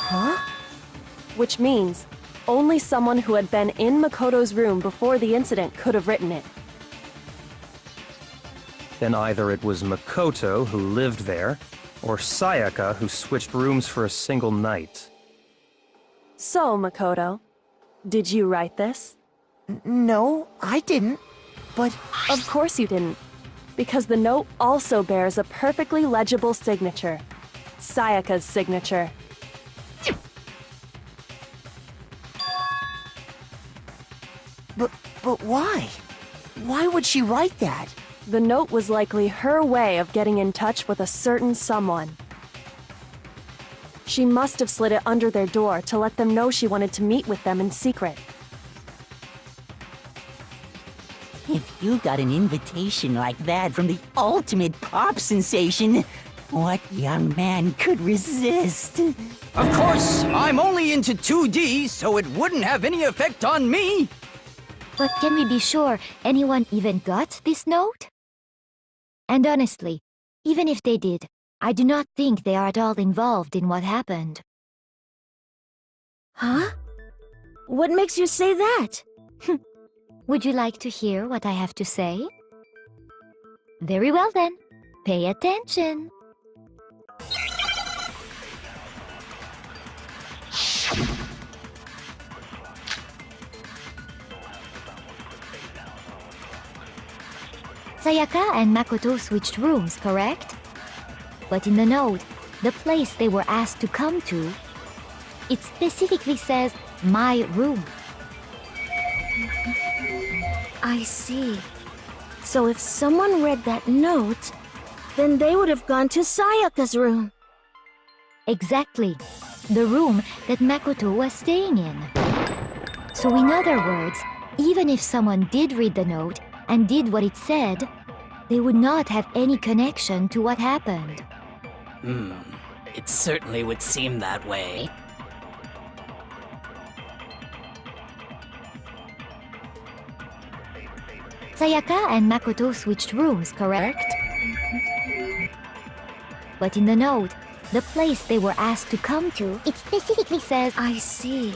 Huh? Which means only someone who had been in Makoto's room before the incident could have written it. Then either it was Makoto who lived there, or Sayaka who switched rooms for a single night. So, Makoto, did you write this? No, I didn't. But Of course you didn't, because the note also bears a perfectly legible signature. Sayaka's signature. but why? Why would she write that? The note was likely her way of getting in touch with a certain someone. She must have slid it under their door to let them know she wanted to meet with them in secret. If you got an invitation like that from the ultimate pop sensation, what young man could resist? Of course, I'm only into 2D, so it wouldn't have any effect on me. But can we be sure anyone even got this note? And honestly, even if they did, I do not think they are at all involved in what happened. Huh? What makes you say that? Would you like to hear what I have to say? Very well then, pay attention. Sayaka and Makoto switched rooms, correct? But in the note, the place they were asked to come to, it specifically says, my room. I see. So if someone read that note, then they would have gone to Sayaka's room. Exactly. The room that Makoto was staying in. So in other words, even if someone did read the note and did what it said, they would not have any connection to what happened. It certainly would seem that way. Sayaka and Makoto switched rooms, correct? But in the note, the place they were asked to come to, it specifically says, I see.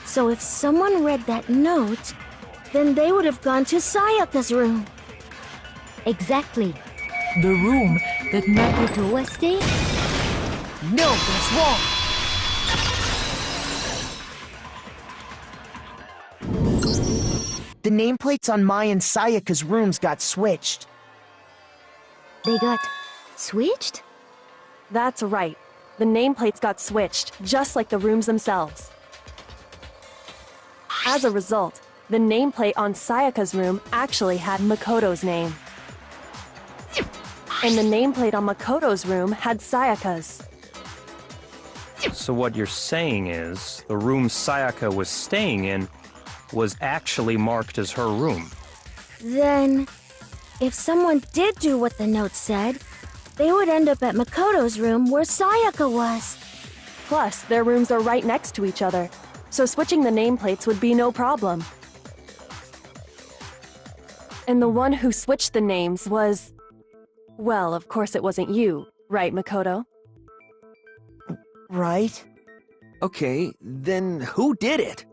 So if someone read that note, then they would have gone to Sayaka's room. exactly. The room that Makoto was staying. No, that's wrong. The nameplates on Mai and Sayaka's rooms got switched. They got switched? That's right. The nameplates got switched, just like the rooms themselves. As a result, the nameplate on Sayaka's room actually had Makoto's name. And the nameplate on Makoto's room had Sayaka's. So what you're saying is, the room Sayaka was staying in was actually marked as her room. Then, if someone did do what the note said, they would end up at Makoto's room where Sayaka was. Plus, their rooms are right next to each other, so switching the nameplates would be no problem. And the one who switched the names was... Well, of course it wasn't you, right, Makoto? Right? Okay, then who did it?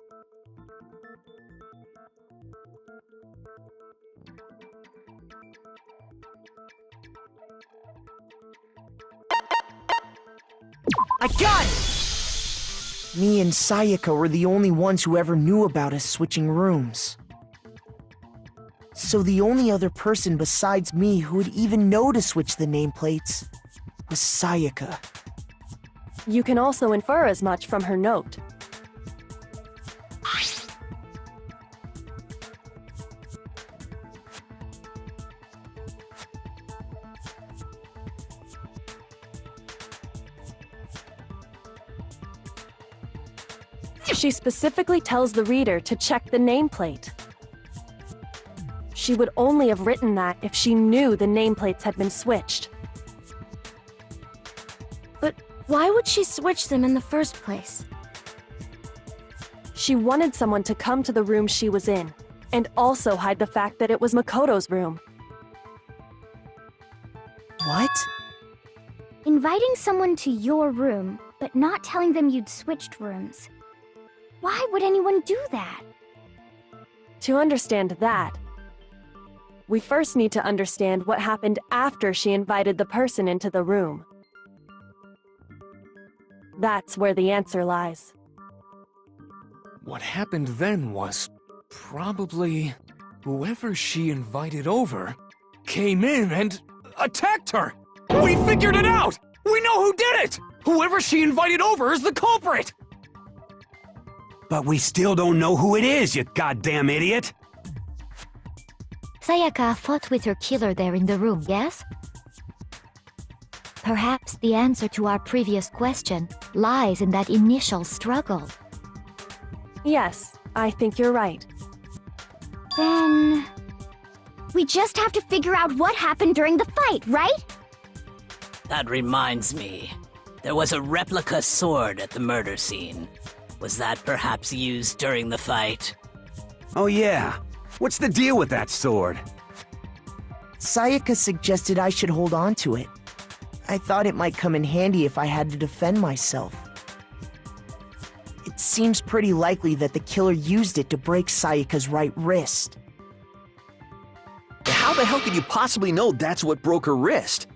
I got it! Me and Sayaka were the only ones who ever knew about us switching rooms. So the only other person besides me who would even know to switch the nameplates was Sayaka. You can also infer as much from her note. She specifically tells the reader to check the nameplate. She would only have written that if she knew the nameplates had been switched. But why would she switch them in the first place? She wanted someone to come to the room she was in, and also hide the fact that it was Makoto's room. What? Inviting someone to your room but not telling them you'd switched rooms. Why would anyone do that? To understand that, we first need to understand what happened after she invited the person into the room. That's where the answer lies. What happened then was probably whoever she invited over came in and attacked her! We figured it out! We know who did it! Whoever she invited over is the culprit! But we still don't know who it is, you goddamn idiot! Sayaka fought with her killer there in the room, yes? Perhaps the answer to our previous question lies in that initial struggle. Yes, I think you're right. Then... we just have to figure out what happened during the fight, right? That reminds me. There was a replica sword at the murder scene. Was that perhaps used during the fight? Oh yeah. What's the deal with that sword? Sayaka suggested I should hold on to it. I thought it might come in handy if I had to defend myself. It seems pretty likely that the killer used it to break Sayaka's right wrist. How the hell could you possibly know that's what broke her wrist?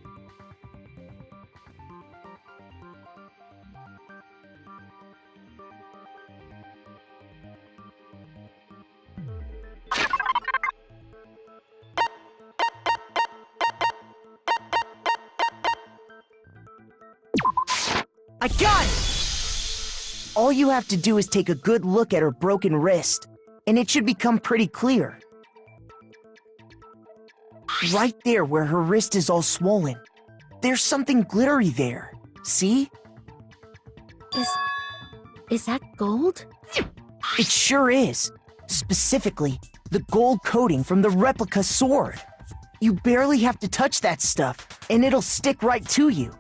I got it! All you have to do is take a good look at her broken wrist, and it should become pretty clear. Right there where her wrist is all swollen, there's something glittery there. See? Is that gold? It sure is. Specifically, the gold coating from the replica sword. You barely have to touch that stuff, and it'll stick right to you.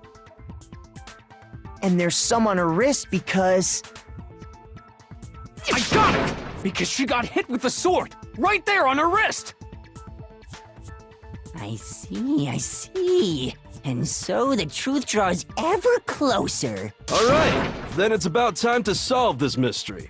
And there's some on her wrist because... I got it! Because she got hit with the sword! Right there on her wrist! I see. And so the truth draws ever closer. All right, then it's about time to solve this mystery.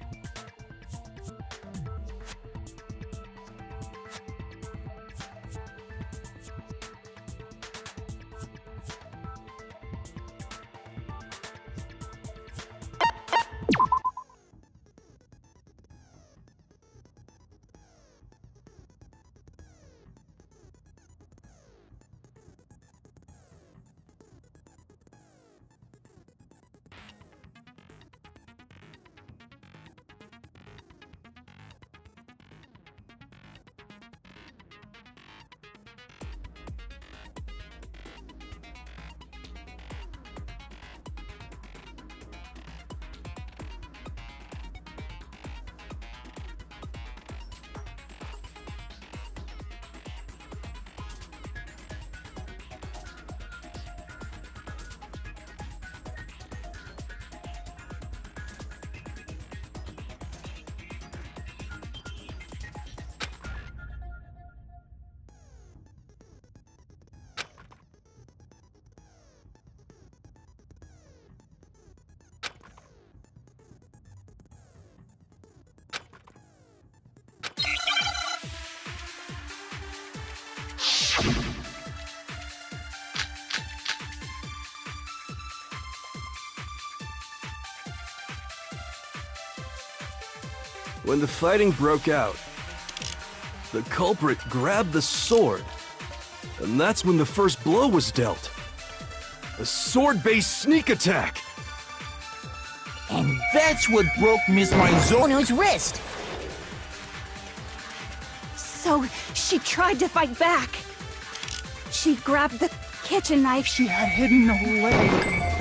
When the fighting broke out, the culprit grabbed the sword, and that's when the first blow was dealt. A sword-based sneak attack! And that's what broke Miss Maizono's wrist! So, she tried to fight back. She grabbed the kitchen knife she had hidden away.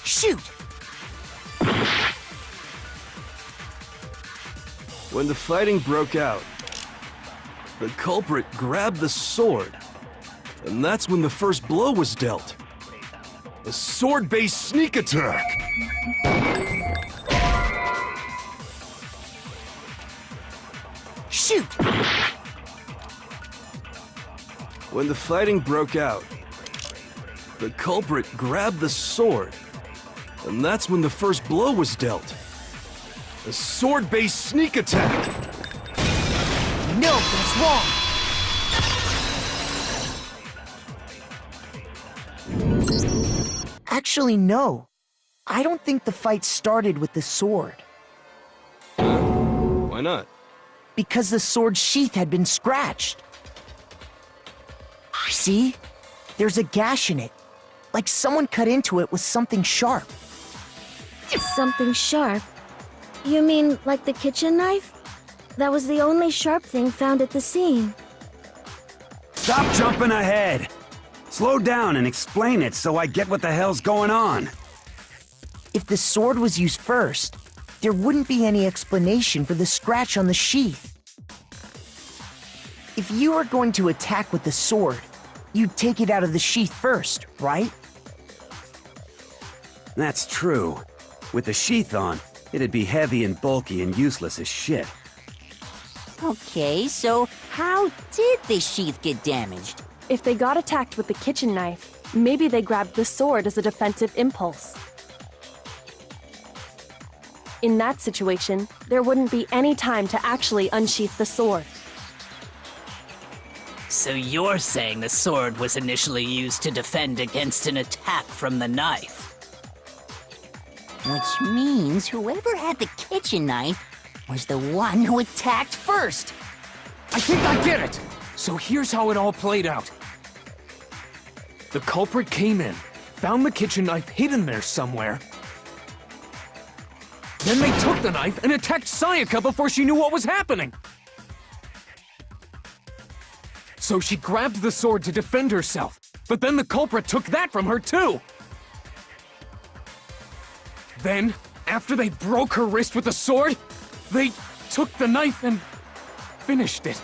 Shoot! When the fighting broke out, the culprit grabbed the sword, and that's when the first blow was dealt. A sword-based sneak attack! Shoot! When the fighting broke out, The culprit grabbed the sword, and that's when the first blow was dealt. A sword-based sneak attack! No, that's wrong. Actually, no. I don't think the fight started with the sword. Why not? Because the sword's sheath had been scratched. See? There's a gash in it. Like someone cut into it with something sharp. Something sharp? You mean like the kitchen knife? That was the only sharp thing found at the scene. Stop jumping ahead! Slow down and explain it so I get what the hell's going on. If the sword was used first, there wouldn't be any explanation for the scratch on the sheath. If you were going to attack with the sword, you'd take it out of the sheath first, right? That's true. With the sheath on, it'd be heavy and bulky and useless as shit. Okay, so how did the sheath get damaged? If they got attacked with the kitchen knife, maybe they grabbed the sword as a defensive impulse. In that situation, there wouldn't be any time to actually unsheath the sword. So you're saying the sword was initially used to defend against an attack from the knife? Which means whoever had the kitchen knife was the one who attacked first. I think I get it! So here's how it all played out. The culprit came in, found the kitchen knife hidden there somewhere. Then they took the knife and attacked Sayaka before she knew what was happening. So she grabbed the sword to defend herself, but then the culprit took that from her too. Then, after they broke her wrist with the sword, they took the knife and finished it.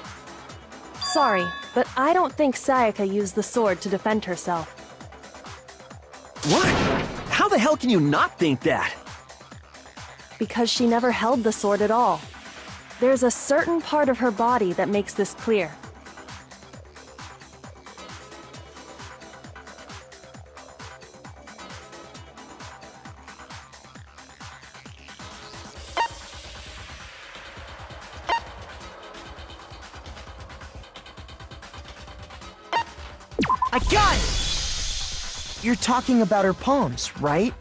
Sorry, but I don't think Sayaka used the sword to defend herself. What? How the hell can you not think that? Because she never held the sword at all. There's a certain part of her body that makes this clear. I got it! You're talking about her palms, right?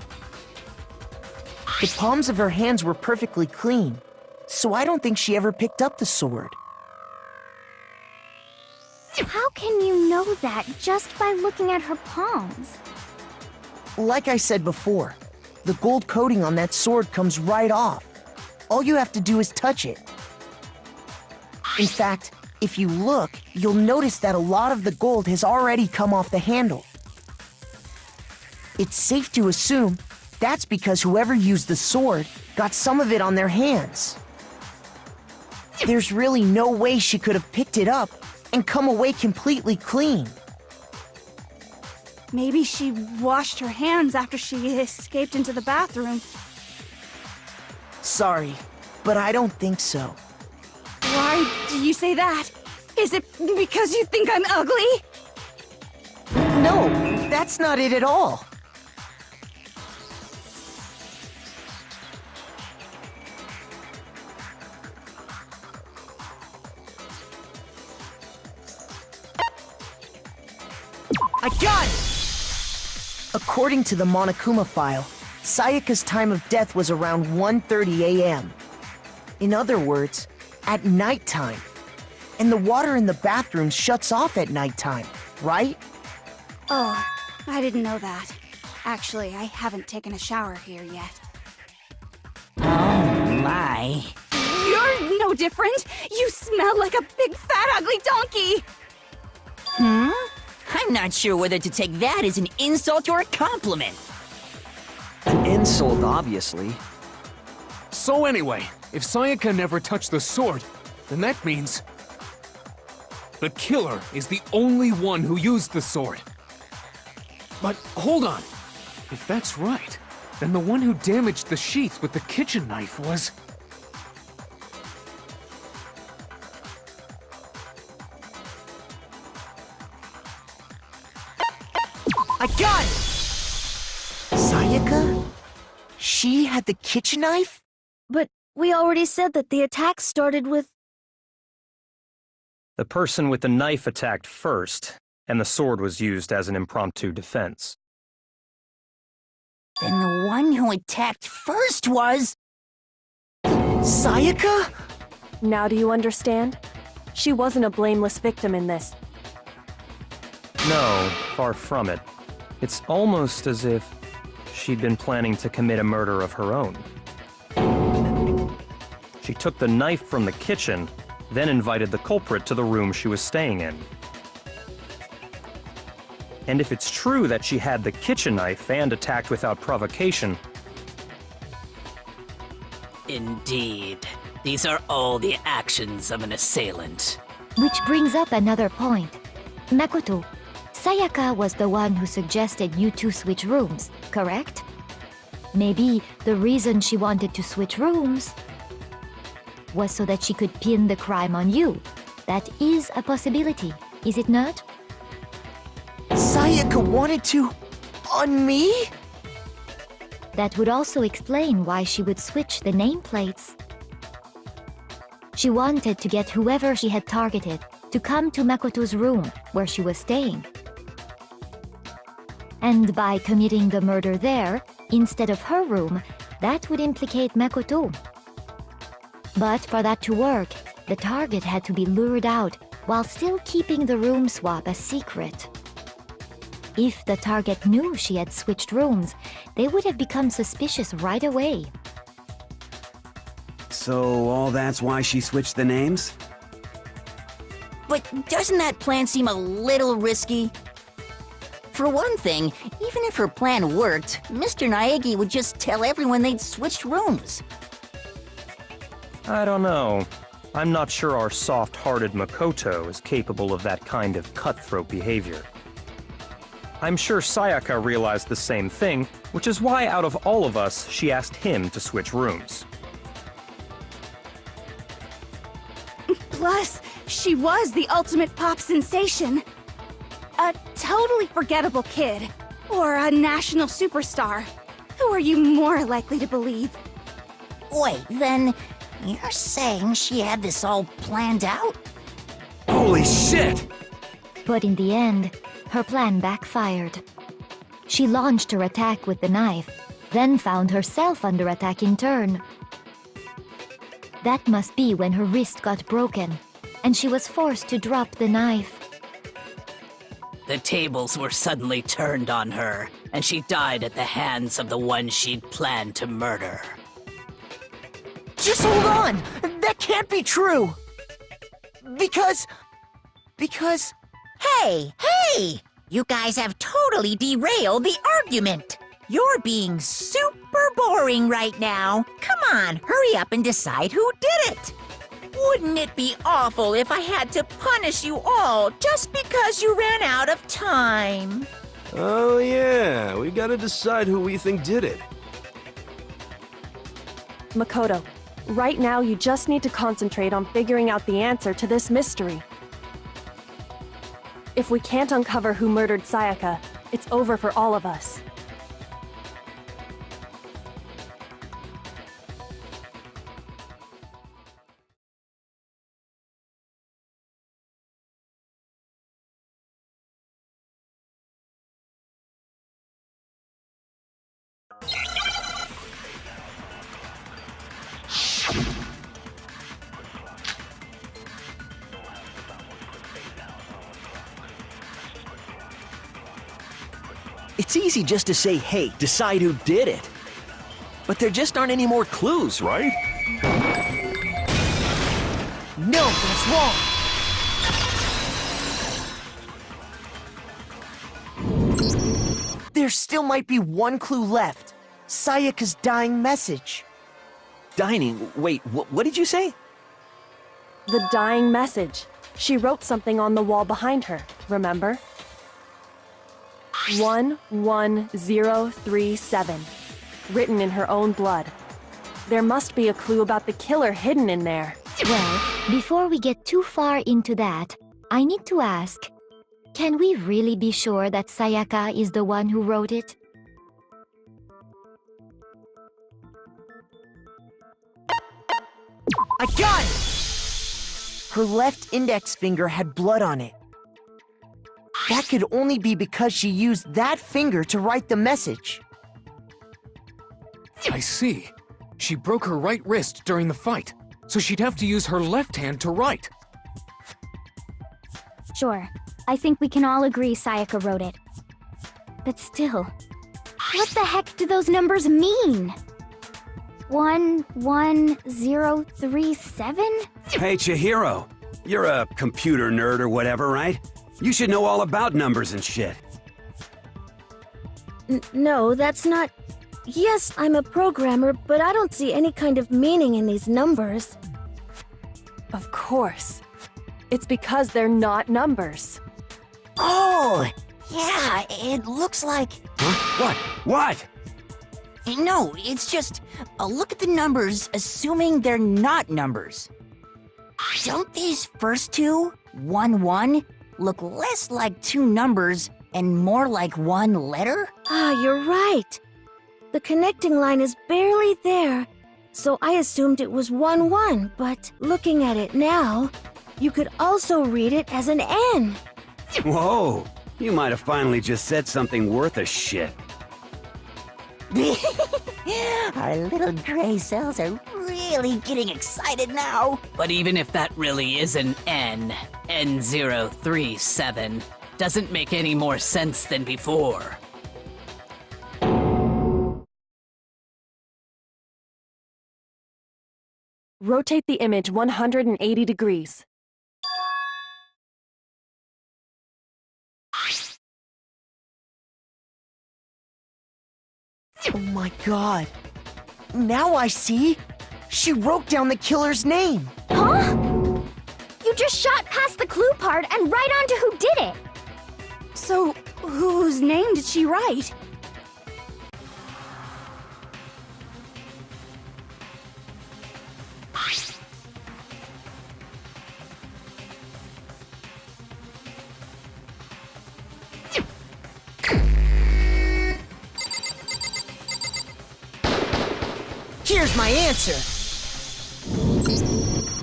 The palms of her hands were perfectly clean, so I don't think she ever picked up the sword. How can you know that just by looking at her palms? Like I said before, the gold coating on that sword comes right off. All you have to do is touch it. In fact, if you look, you'll notice that a lot of the gold has already come off the handle. It's safe to assume that's because whoever used the sword got some of it on their hands. There's really no way she could have picked it up and come away completely clean. Maybe she washed her hands after she escaped into the bathroom. Sorry, but I don't think so. Why do you say that? Is it because you think I'm ugly? No, that's not it at all. I got it! According to the Monokuma file, Sayaka's time of death was around 1:30 a.m. In other words, at nighttime. And the water in the bathroom shuts off at nighttime, right? Oh, I didn't know that. Actually, I haven't taken a shower here yet. Oh my. You're no different! You smell like a big fat ugly donkey! I'm not sure whether to take that as an insult or a compliment. An insult, obviously. So anyway, if Sayaka never touched the sword, then that means the killer is the only one who used the sword. But hold on. If that's right, then the one who damaged the sheath with the kitchen knife was... I got it! Sayaka? She had the kitchen knife? But we already said that the attack started with... The person with the knife attacked first, and the sword was used as an impromptu defense. Then the one who attacked first was... Sayaka? Now do you understand? She wasn't a blameless victim in this. No, far from it. It's almost as if she'd been planning to commit a murder of her own. She took the knife from the kitchen, then invited the culprit to the room she was staying in. And if it's true that she had the kitchen knife and attacked without provocation... Indeed. These are all the actions of an assailant. Which brings up another point. Makoto, Sayaka was the one who suggested you two switch rooms, correct? Maybe the reason she wanted to switch rooms was so that she could pin the crime on you. That is a possibility, is it not? Sayaka wanted to... on me? That would also explain why she would switch the nameplates. She wanted to get whoever she had targeted to come to Makoto's room where she was staying. And by committing the murder there, instead of her room, that would implicate Makoto. But for that to work, the target had to be lured out while still keeping the room swap a secret. If the target knew she had switched rooms, they would have become suspicious right away. So all that's why she switched the names? But doesn't that plan seem a little risky? For one thing, even if her plan worked, Mr. Naegi would just tell everyone they'd switched rooms. I don't know. I'm not sure our soft-hearted Makoto is capable of that kind of cutthroat behavior. I'm sure Sayaka realized the same thing, which is why out of all of us, she asked him to switch rooms. Plus, she was the ultimate pop sensation. A totally forgettable kid. Or a national superstar. Who are you more likely to believe? Wait, then you're saying she had this all planned out? Holy shit! But in the end, her plan backfired. She launched her attack with the knife, then found herself under attack in turn. That must be when her wrist got broken, and she was forced to drop the knife. The tables were suddenly turned on her, and she died at the hands of the one she'd planned to murder. Just hold on! That can't be true! Because... Hey! You guys have totally derailed the argument! You're being super boring right now. Come on, hurry up and decide who did it! Wouldn't it be awful if I had to punish you all just because you ran out of time? Oh yeah, we gotta decide who we think did it. Makoto, right now you just need to concentrate on figuring out the answer to this mystery. If we can't uncover who murdered Sayaka, it's over for all of us. It's easy just to say, hey, decide who did it. But there just aren't any more clues, right? No, that's wrong! There still might be one clue left. Sayaka's dying message. Dining? Wait, what did you say? The dying message. She wrote something on the wall behind her, remember? 11037. Written in her own blood. There must be a clue about the killer hidden in there. Well, before we get too far into that, I need to ask, Can we really be sure that Sayaka is the one who wrote it? I got it! Her left index finger had blood on it. That could only be because she used that finger to write the message. I see. She broke her right wrist during the fight, so she'd have to use her left hand to write. Sure. I think we can all agree Sayaka wrote it. But still, what the heck do those numbers mean? 11037? Hey, Chihiro. You're a computer nerd or whatever, right? You should know all about numbers and shit. No, that's not... Yes, I'm a programmer, but I don't see any kind of meaning in these numbers. Of course. It's because they're not numbers. Oh, yeah, it looks like... Huh? What? No, it's just, look at the numbers, assuming they're not numbers. Don't these first two, 1-1, look less like two numbers and more like one letter? Ah, you're right. The connecting line is barely there, so I assumed it was 1-1, but looking at it now, you could also read it as an N. Whoa, you might have finally just said something worth a shit. Our little gray cells are really getting excited now. But even if that really is an N, N037, doesn't make any more sense than before. Rotate the image 180 degrees. Oh my god. Now I see. She wrote down the killer's name. Huh? You just shot past the clue part and right onto who did it. So, whose name did she write? Here's my answer.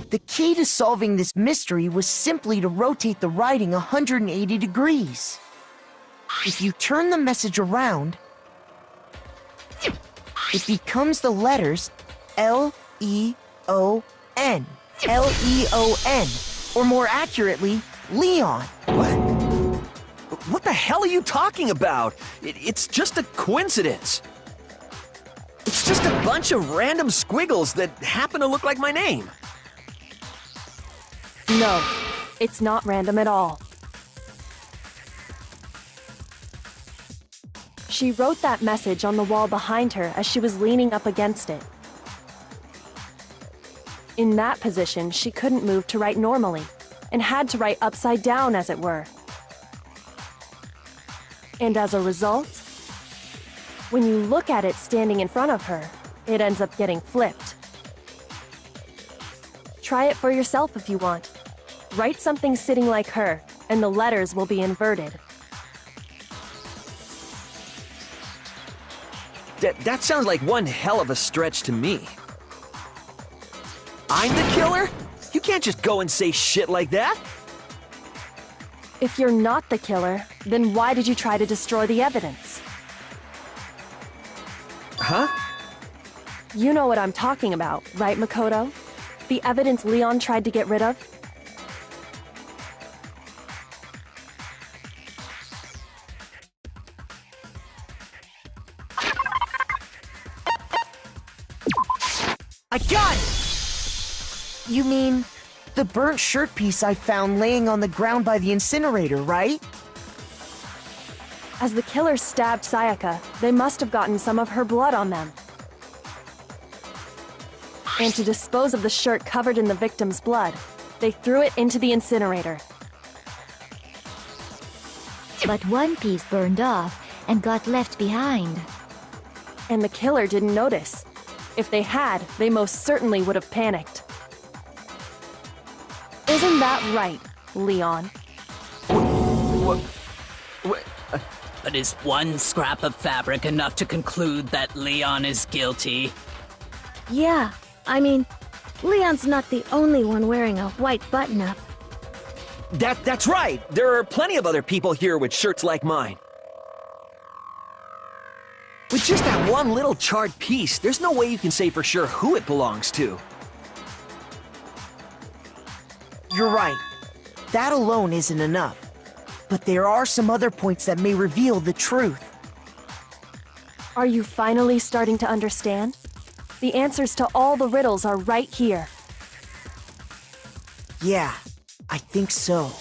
The key to solving this mystery was simply to rotate the writing 180 degrees. If you turn the message around, it becomes the letters L-E-O-N. L-E-O-N. Or more accurately, Leon. What the hell are you talking about? It's just a coincidence. It's just a bunch of random squiggles that happen to look like my name. No, it's not random at all. She wrote that message on the wall behind her as she was leaning up against it. In that position, she couldn't move to write normally, and had to write upside down, as it were. And as a result, when you look at it standing in front of her, it ends up getting flipped. Try it for yourself if you want. Write something sitting like her, and the letters will be inverted. That sounds like one hell of a stretch to me. I'm the killer? You can't just go and say shit like that. If you're not the killer, then why did you try to destroy the evidence? Huh? You know what I'm talking about, right, Makoto? The evidence Leon tried to get rid of? I got it! You mean the burnt shirt piece I found laying on the ground by the incinerator, right? As the killer stabbed Sayaka, they must have gotten some of her blood on them. And to dispose of the shirt covered in the victim's blood, they threw it into the incinerator. But one piece burned off and got left behind. And the killer didn't notice. If they had, they most certainly would have panicked. Isn't that right, Leon? But is one scrap of fabric enough to conclude that Leon is guilty? Yeah, I mean, Leon's not the only one wearing a white button-up. That's right! There are plenty of other people here with shirts like mine. With just that one little charred piece, there's no way you can say for sure who it belongs to. You're right. That alone isn't enough. But there are some other points that may reveal the truth. Are you finally starting to understand? The answers to all the riddles are right here. Yeah, I think so.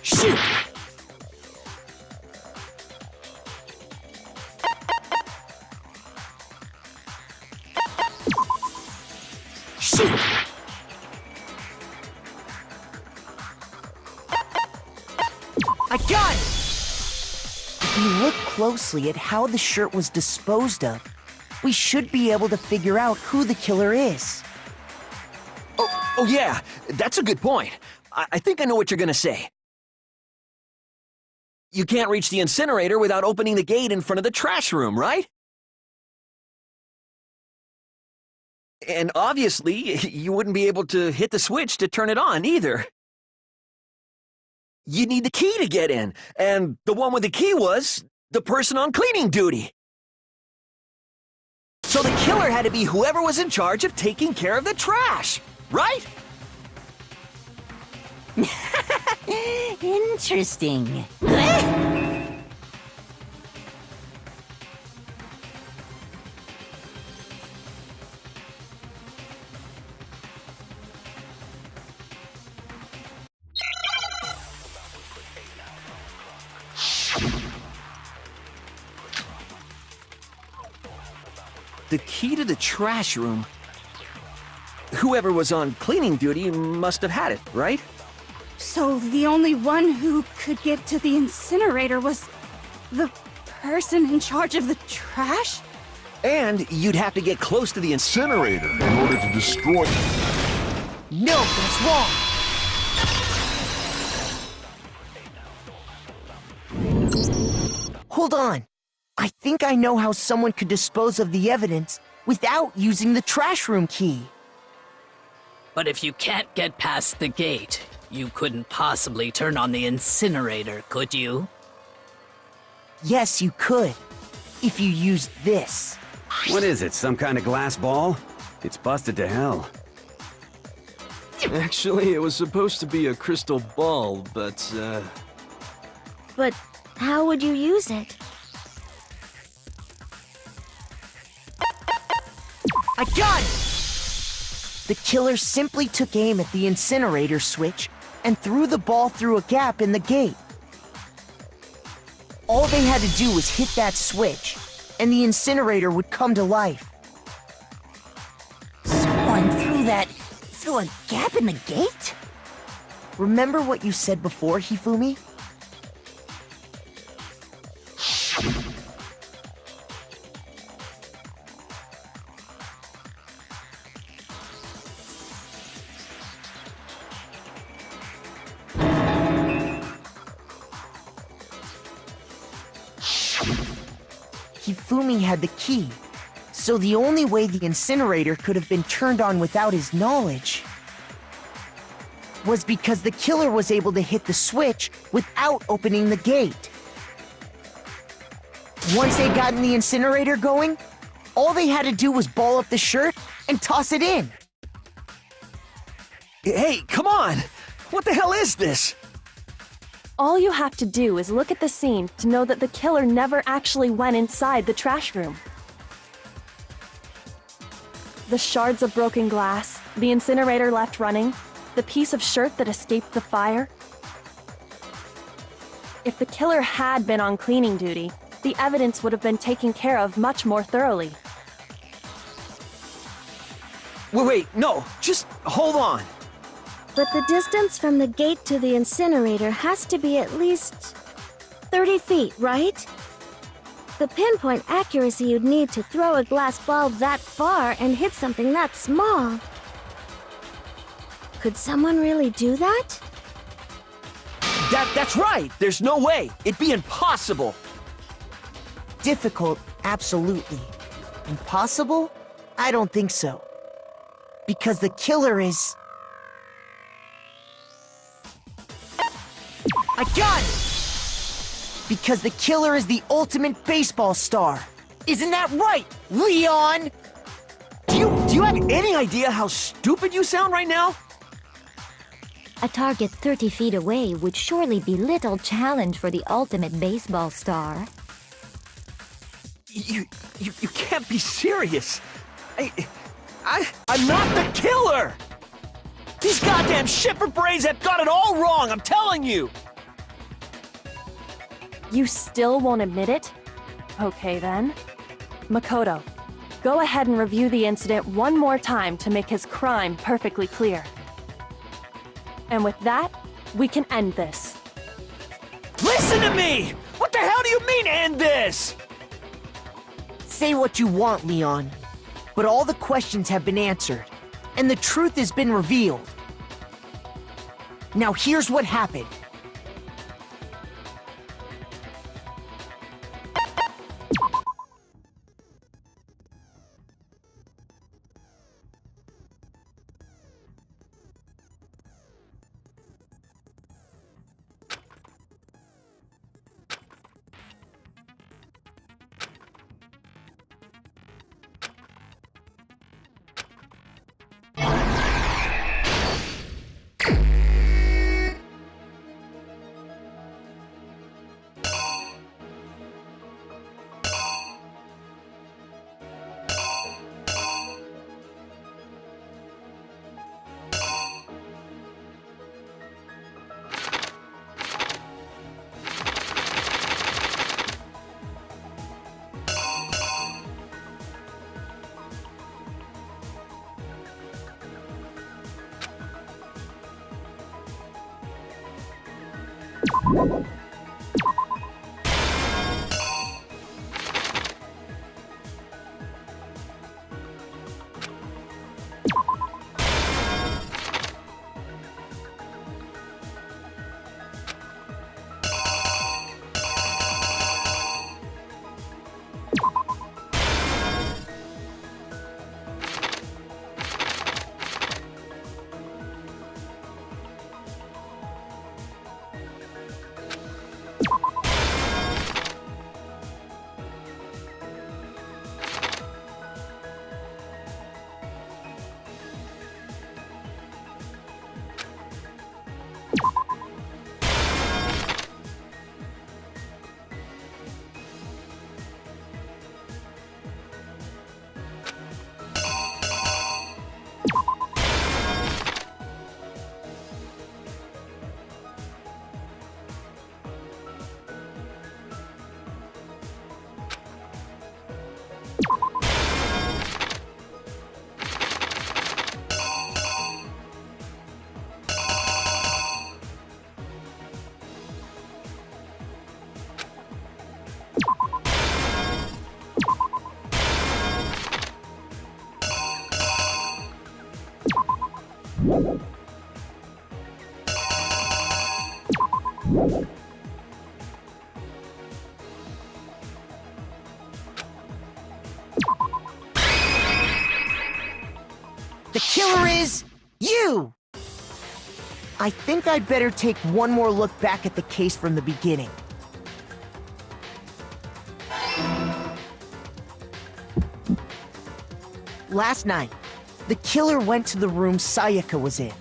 Shoot! Shoot! I got it! If you look closely at how the shirt was disposed of, we should be able to figure out who the killer is. Oh yeah, that's a good point. I think I know what you're gonna say. You can't reach the incinerator without opening the gate in front of the trash room, right? And obviously, you wouldn't be able to hit the switch to turn it on either. You need the key to get in, and the one with the key was the person on cleaning duty. So the killer had to be whoever was in charge of taking care of the trash, right? Interesting. The key to the trash room. Whoever was on cleaning duty must have had it, right? So the only one who could get to the incinerator was the person in charge of the trash? And you'd have to get close to the incinerator in order to destroy... No, that's wrong! Hold on. I think I know how someone could dispose of the evidence without using the trash room key. But if you can't get past the gate, you couldn't possibly turn on the incinerator, could you? Yes, you could. If you used this. What is it, some kind of glass ball? It's busted to hell. Actually, it was supposed to be a crystal ball, but, But how would you use it? I got it! The killer simply took aim at the incinerator switch and threw the ball through a gap in the gate. All they had to do was hit that switch, and the incinerator would come to life. Someone threw a gap in the gate? Remember what you said before, Hifumi? Hifumi had the key, so the only way the incinerator could have been turned on without his knowledge was because the killer was able to hit the switch without opening the gate. Once they'd gotten the incinerator going, all they had to do was ball up the shirt and toss it in. Hey, come on! What the hell is this? All you have to do is look at the scene to know that the killer never actually went inside the trash room. The shards of broken glass, the incinerator left running, the piece of shirt that escaped the fire. If the killer had been on cleaning duty, the evidence would have been taken care of much more thoroughly. Wait, no, just hold on. But the distance from the gate to the incinerator has to be at least 30 feet, right? The pinpoint accuracy you'd need to throw a glass ball that far and hit something that small. Could someone really do that? That's right! There's no way! It'd be impossible! Difficult, absolutely. Impossible? I don't think so. Because the killer is... I got it! Because the killer is the ultimate baseball star. Isn't that right, Leon? Do you have any idea how stupid you sound right now? A target 30 feet away would surely be little challenge for the ultimate baseball star. You can't be serious. I'm not the killer! These goddamn shipper brains have got it all wrong, I'm telling you! You still won't admit it? Okay then. Makoto, go ahead and review the incident one more time to make his crime perfectly clear. And with that, we can end this. Listen to me! What the hell do you mean, end this? Say what you want, Leon. But all the questions have been answered, and the truth has been revealed. Now here's what happened. The killer is you! I think I'd better take one more look back at the case from the beginning. Last night, the killer went to the room Sayaka was in.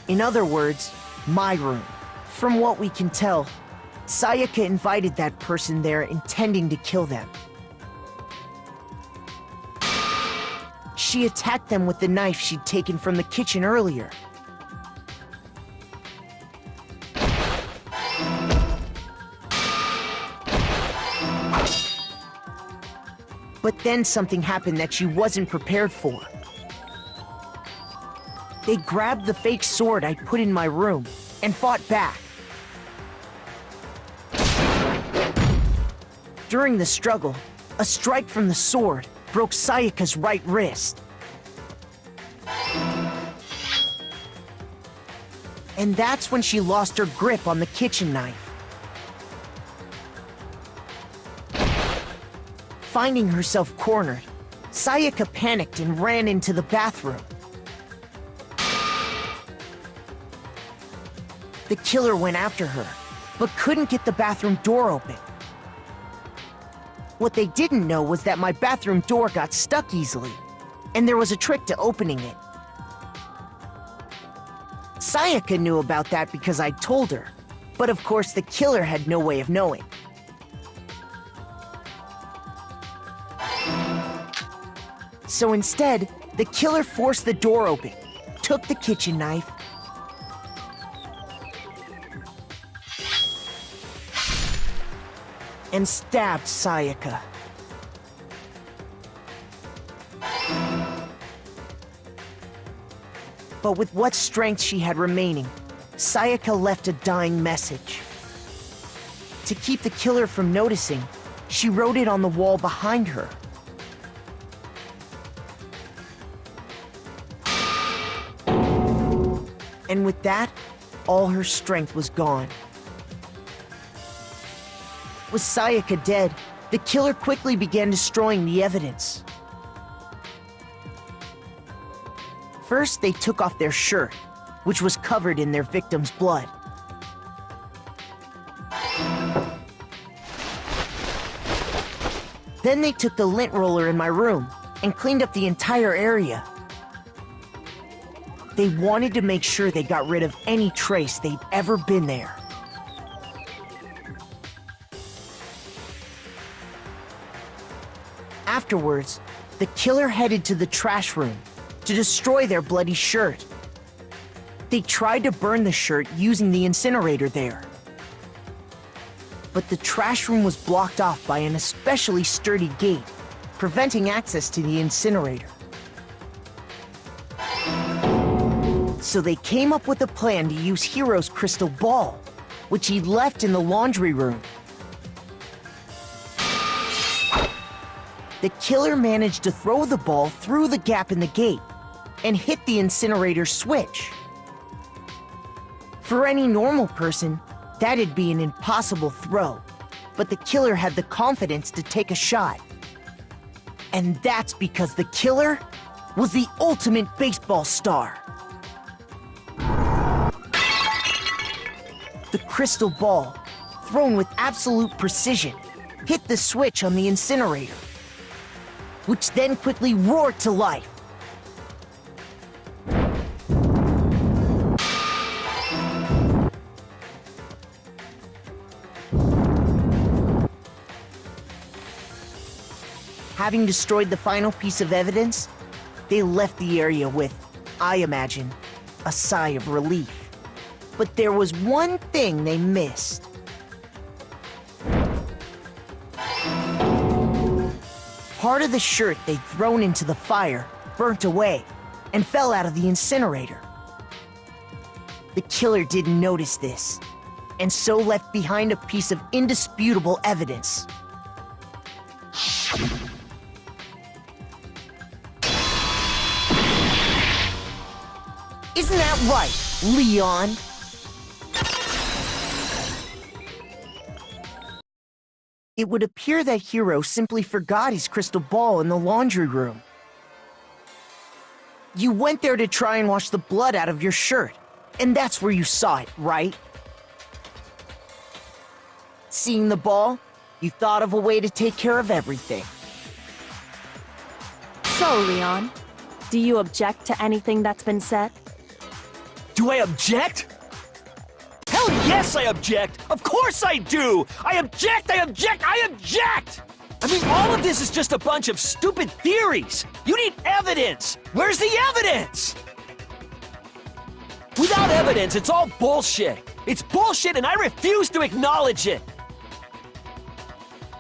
In other words, my room. From what we can tell, Sayaka invited that person there intending to kill them. She attacked them with the knife she'd taken from the kitchen earlier. But then something happened that she wasn't prepared for. They grabbed the fake sword I put in my room and fought back. During the struggle, a strike from the sword broke Sayaka's right wrist. And that's when she lost her grip on the kitchen knife. Finding herself cornered, Sayaka panicked and ran into the bathroom. The killer went after her, but couldn't get the bathroom door open. What they didn't know was that my bathroom door got stuck easily, and there was a trick to opening it. Sayaka knew about that because I told her, but of course the killer had no way of knowing. So instead, the killer forced the door open, took the kitchen knife, and stabbed Sayaka. But with what strength she had remaining, Sayaka left a dying message. To keep the killer from noticing, she wrote it on the wall behind her. And with that, all her strength was gone. With Sayaka dead, the killer quickly began destroying the evidence. First, they took off their shirt, which was covered in their victim's blood. Then they took the lint roller in my room and cleaned up the entire area. They wanted to make sure they got rid of any trace they'd ever been there. Afterwards, the killer headed to the trash room to destroy their bloody shirt. They tried to burn the shirt using the incinerator there. But the trash room was blocked off by an especially sturdy gate, preventing access to the incinerator. So they came up with a plan to use Hiro's crystal ball, which he'd left in the laundry room. The killer managed to throw the ball through the gap in the gate and hit the incinerator switch. For any normal person, that'd be an impossible throw, but the killer had the confidence to take a shot. And that's because the killer was the ultimate baseball star. The crystal ball, thrown with absolute precision, hit the switch on the incinerator, which then quickly roared to life. Having destroyed the final piece of evidence, they left the area with, I imagine, a sigh of relief. But there was one thing they missed. Part of the shirt they'd thrown into the fire burnt away and fell out of the incinerator. The killer didn't notice this, and so left behind a piece of indisputable evidence. Isn't that right, Leon? It would appear that Hiro simply forgot his crystal ball in the laundry room. You went there to try and wash the blood out of your shirt, and that's where you saw it, right? Seeing the ball, you thought of a way to take care of everything. So, Leon, do you object to anything that's been said? Do I object? Hell yes, I object! Of course I do! I object! I object! I object! I mean, all of this is just a bunch of stupid theories! You need evidence! Where's the evidence? Without evidence, it's all bullshit! It's bullshit and I refuse to acknowledge it!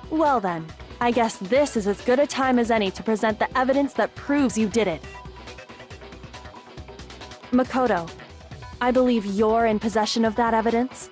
Well then, I guess this is as good a time as any to present the evidence that proves you did it. Makoto, I believe you're in possession of that evidence.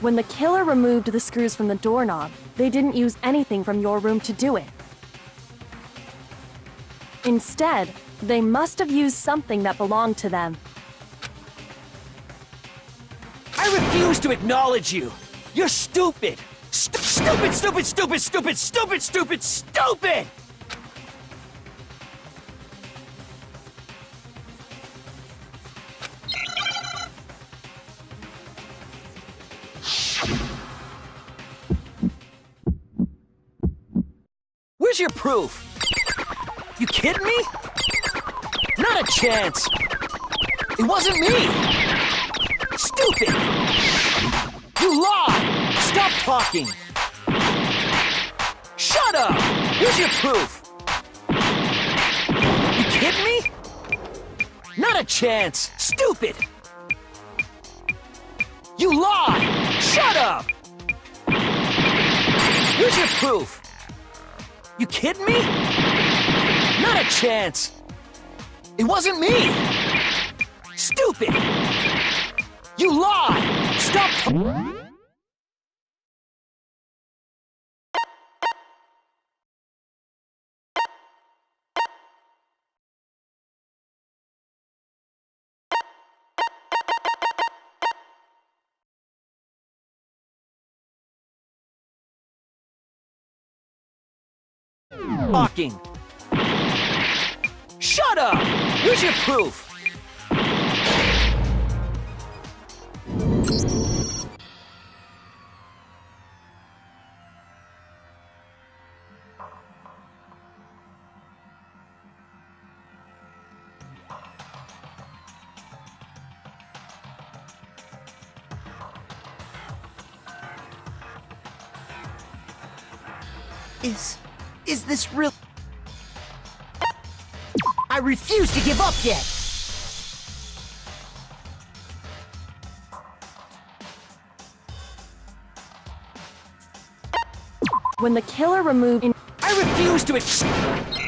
When the killer removed the screws from the doorknob, they didn't use anything from your room to do it. Instead, they must have used something that belonged to them. I refuse to acknowledge you! You're stupid! Stupid, stupid, stupid, stupid, stupid, stupid, stupid! Where's your proof? You kidding me? Not a chance! It wasn't me! Stupid! You lied! Stop talking! Shut up! Where's your proof? You kidding me? Not a chance! Stupid! You lied! Shut up! Where's your proof? You kidding me? Not a chance! It wasn't me! Stupid! You lied! Stop! Talking. Shut up! Where's your proof? Is this real? I refuse to give up yet! When the killer removed... I refuse to accept...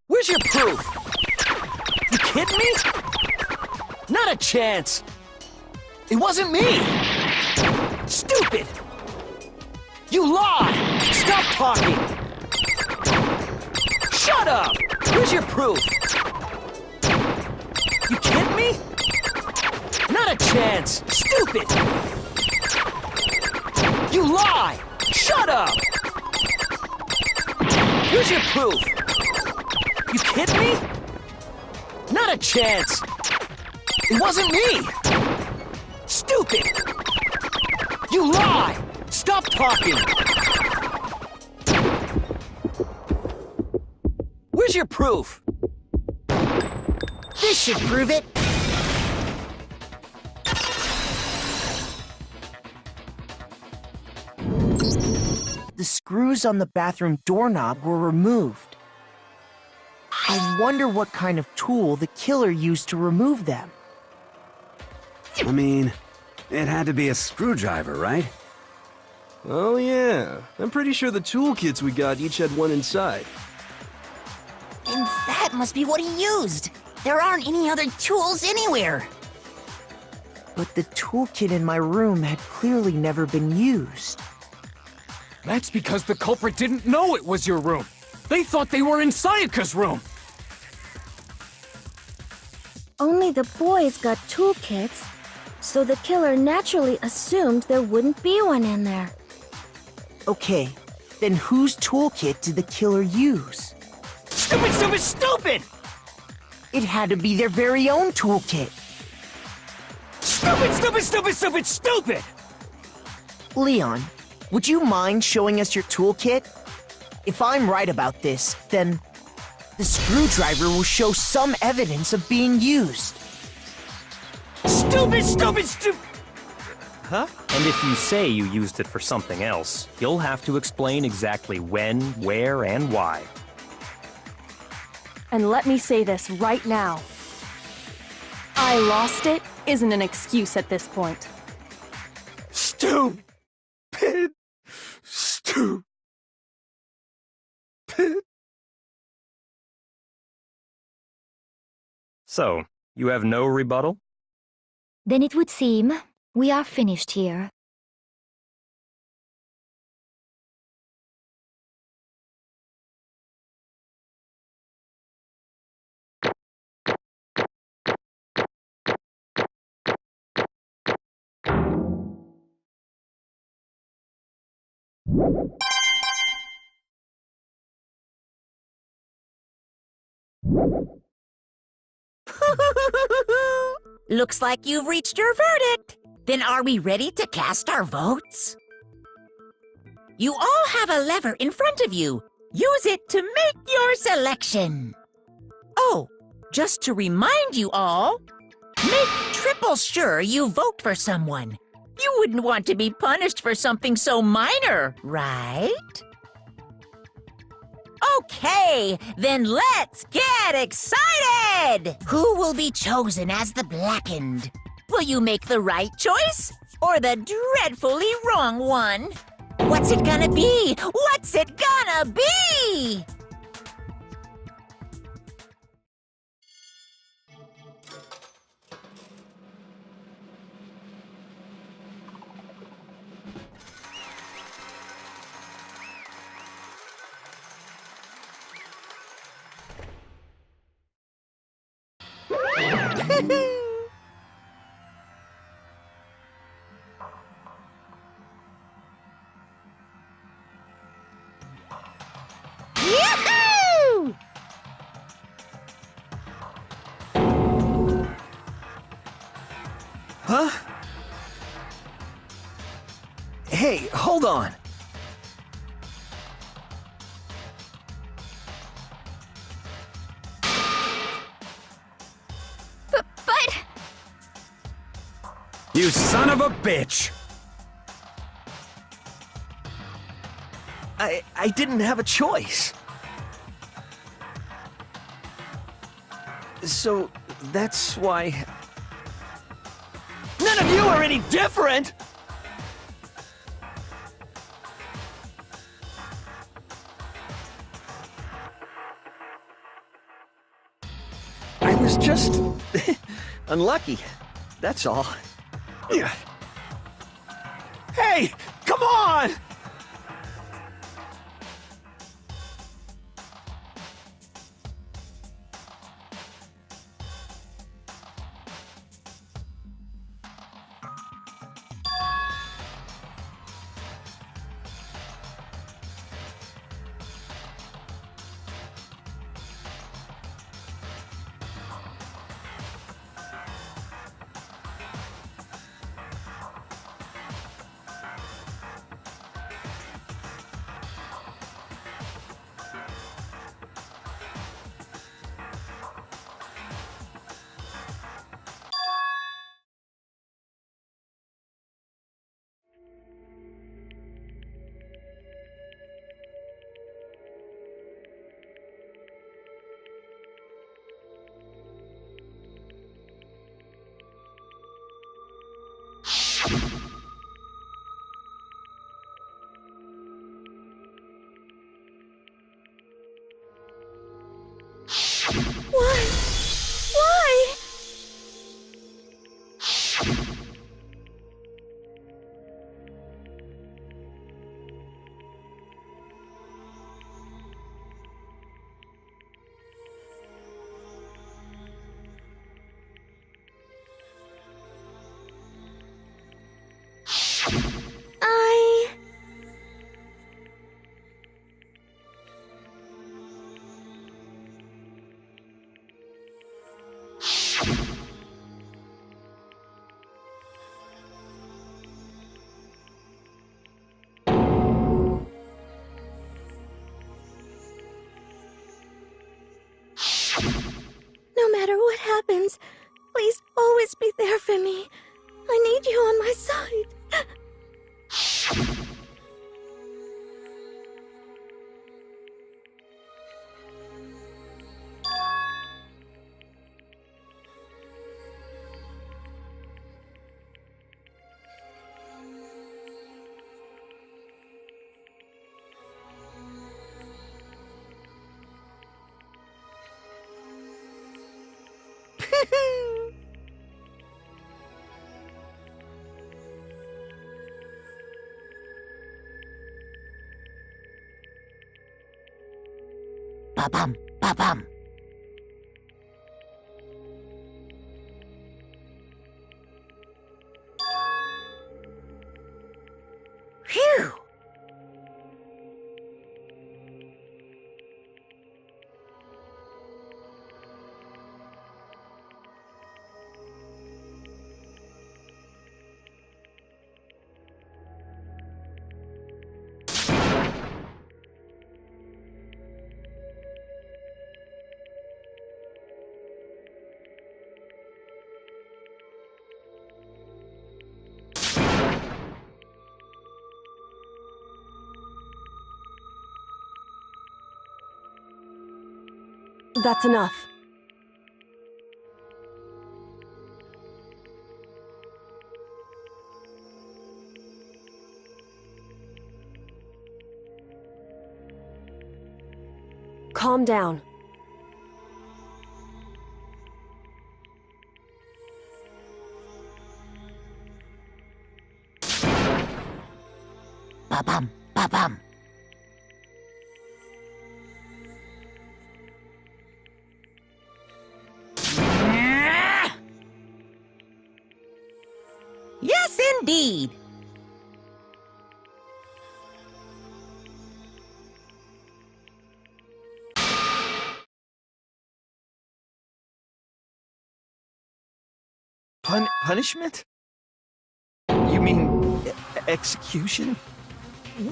Where's your proof? You kidding me? Not a chance! It wasn't me! Stupid! You lied! Stop talking! Shut up! Where's your proof? You kidding me? Not a chance! Stupid! You lie! Shut up! Where's your proof? You kidding me? Not a chance! It wasn't me! Stupid! You lie! Stop talking! Where's your proof? This should prove it. The screws on the bathroom doorknob were removed. I wonder what kind of tool the killer used to remove them. I mean, it had to be a screwdriver, right? Oh yeah, I'm pretty sure the toolkits we got each had one inside. And that must be what he used. There aren't any other tools anywhere. But the toolkit in my room had clearly never been used. That's because the culprit didn't know it was your room. They thought they were in Sayaka's room. Only the boys got toolkits, so the killer naturally assumed there wouldn't be one in there. Okay, then whose toolkit did the killer use? Stupid, stupid, stupid! It had to be their very own toolkit. Stupid, stupid, stupid, stupid, stupid! Leon, would you mind showing us your toolkit? If I'm right about this, then the screwdriver will show some evidence of being used. Stupid, stupid, stupid! Huh? And if you say you used it for something else, you'll have to explain exactly when, where, and why. And let me say this right now. I lost it isn't an excuse at this point. Stupid! Stupid! So, you have no rebuttal? Then it would seem we are finished here. Looks like you've reached your verdict. Then are we ready to cast our votes? You all have a lever in front of you. Use it to make your selection. Oh, just to remind you all, make triple sure you vote for someone. You wouldn't want to be punished for something so minor, right? Okay, then let's get excited! Who will be chosen as the Blackened? Will you make the right choice or the dreadfully wrong one? What's it gonna be? What's it gonna be? Yahoo! Huh? Hey, hold on. But... You son of a bitch! I didn't have a choice. So, that's why... None of you are any different! I was just... unlucky. That's all. Yeah. Hey! Come on! Why? Why? I... No matter what happens, please always be there for me. I need you on my side. Ba-bum, ba-bum. Phew! That's enough. Calm down. Ba-bum, ba-bum. Yes, indeed. Punishment? You mean execution?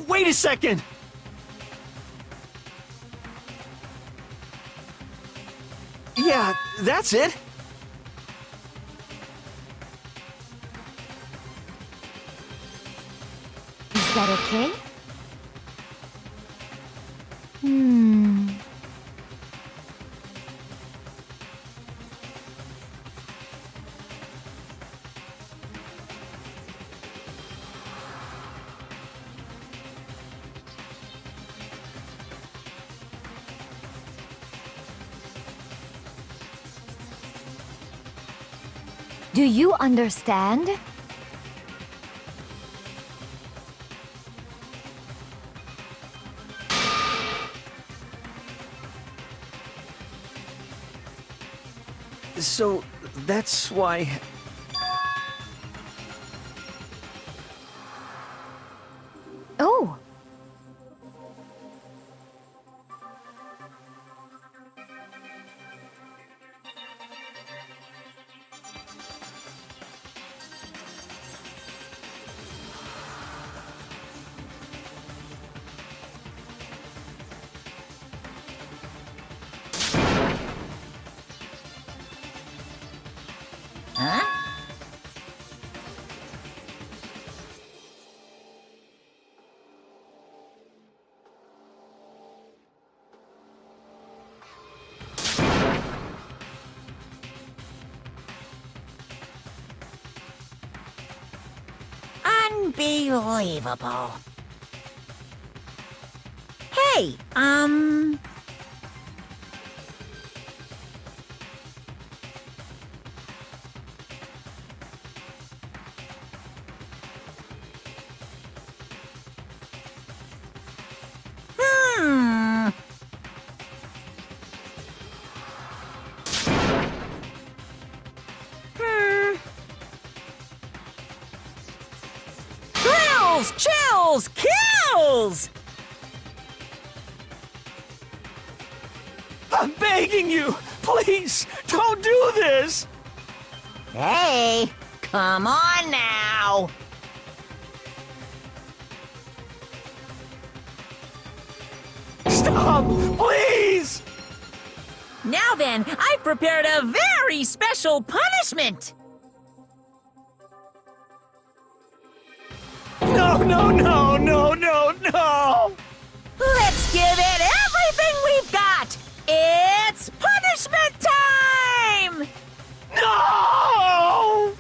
Wait a second! Yeah, that's it. Is that okay? Do you understand? So, that's why... Oh! Huh? Unbelievable. Hey, Thrills, chills, kills! I'm begging you! Please, don't do this! Hey, come on now! Stop! Please! Now then, I've prepared a very special punishment! No, no, no, no, no, no! Let's give it everything we've got! It's punishment time! No!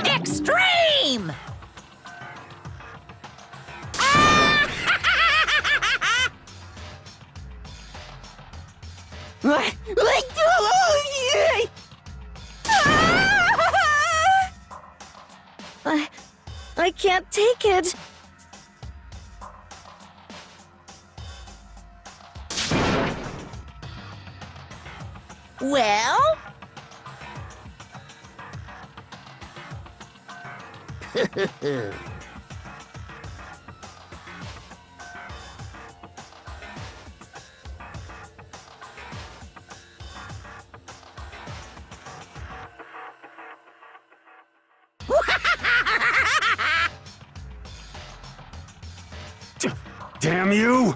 Extreme! I can't take it. Well? Damn you!